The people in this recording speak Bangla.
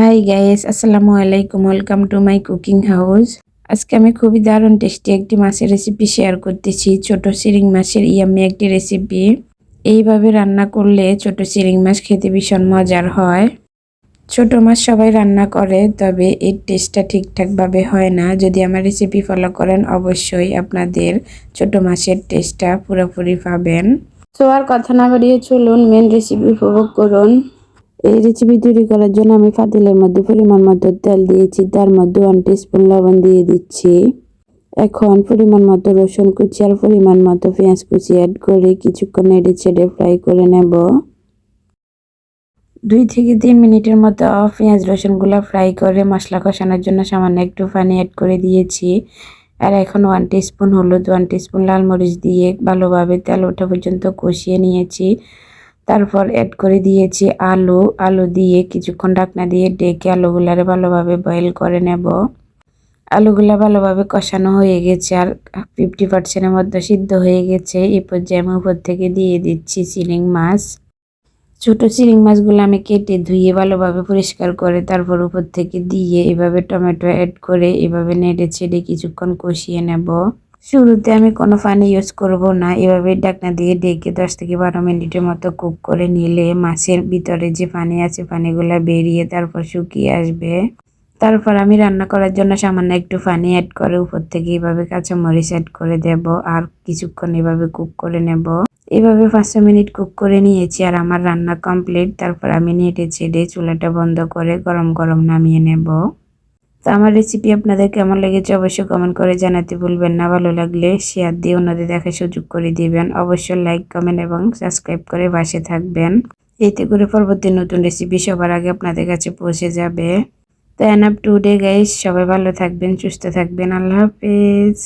হাই গাইস, আসসালামু আলাইকুম। Welcome to my cooking house. আজকে আমি খুবই দারুণ টেস্টি একটি মাছের রেসিপি শেয়ার করতেছি। ছোট চিংড়ি মাছের ইয়াম্মি একটি রেসিপি। এইভাবে রান্না করলে ছোট চিংড়ি মাছ খেতে ভীষণ মজার হয়। ছোট মাছ সবাই রান্না করে, তবে এর টেস্টটা ঠিকঠাকভাবে হয় না। যদি আমার রেসিপি ফলো করেন, অবশ্যই আপনাদের ছোট মাছের টেস্টটা পুরোপুরি পাবেন। তো আর কথা না বাড়িয়ে চলুন মেন রেসিপি উপভোগ করুন। এই রেসিপি তৈরি করার জন্য আমি পাতিলের মধ্যে পরিমাণ মতো তেল দিয়েছি, তার মধ্যে 1 টিস্পুন লবণ দিয়ে দিচ্ছি। এখন পরিমাণ মতো রসুন কুচি আর পরিমাণ মতো পেঁয়াজ কুচি অ্যাড করে কিছুক্ষণ নেড়ে ছেড়ে ফ্রাই করে নেব। 2 থেকে 3 মিনিটের মতো পেঁয়াজ রসুনগুলো ফ্রাই করে মশলা কষানোর জন্য সামান্য একটু পানি অ্যাড করে দিয়েছি। আর এখন 1 টিস্পুন হলুদ, 1 টিস্পুন লাল মরিচ দিয়ে ভালোভাবে তেল ওঠা পর্যন্ত কষিয়ে নিয়েছি। তারপর অ্যাড করে দিয়েছি আলু দিয়ে কিছুক্ষণ ঢাকনা দিয়ে ডেকে আলুগুলারে ভালোভাবে বয়েল করে নেব। আলুগুলা ভালোভাবে কষানো হয়ে গেছে আর 50% মধ্যে সিদ্ধ হয়ে গেছে। এই পর্যায়ে আমি উপর থেকে দিয়ে দিচ্ছি চিংড়ি মাছ। ছোট চিংড়ি মাছগুলো আমি কেটে ধুয়ে ভালোভাবে পরিষ্কার করে তারপর উপর থেকে দিয়ে এভাবে টমেটো অ্যাড করে এভাবে নেড়ে ছেড়ে কিছুক্ষণ কষিয়ে নেব। শুরুতে আমি কোনো পানি ইউজ করব না। এভাবে ঢাকনা দিয়ে ঢেকে 10 থেকে 12 মিনিটের মতো কুক করে নিলে মাছের ভিতরে যে পানি আছে পানিগুলো বেরিয়ে তারপর শুকিয়ে আসবে। তারপর আমি রান্না করার জন্য সামান্য একটু পানি অ্যাড করে উপর থেকে এভাবে কাঁচামরিচ অ্যাড করে দেব আর কিছুক্ষণ এভাবে কুক করে নেব। এভাবে 5 মিনিট কুক করে নিয়েছি আর আমার রান্না কমপ্লিট। তারপর আমি নেড়ে ছেড়ে চুলাটা বন্ধ করে গরম গরম নামিয়ে নেব। তো আমার রেসিপি আপনাদের কেমন লেগেছে অবশ্যই কমেন্ট করে জানাতে ভুলবেন না। ভালো লাগলে শেয়ার দিয়ে অন্যদের দেখার সুযোগ করে দিবেন। অবশ্যই লাইক, কমেন্ট এবং সাবস্ক্রাইব করে পাশে থাকবেন। এতে করে পরবর্তী নতুন রেসিপি সবার আগে আপনাদের কাছে পৌঁছে যাবে। তো এনাফ টুডে গাইস, সবাই ভালো থাকবেন, সুস্থ থাকবেন। আল্লাহ হাফেজ।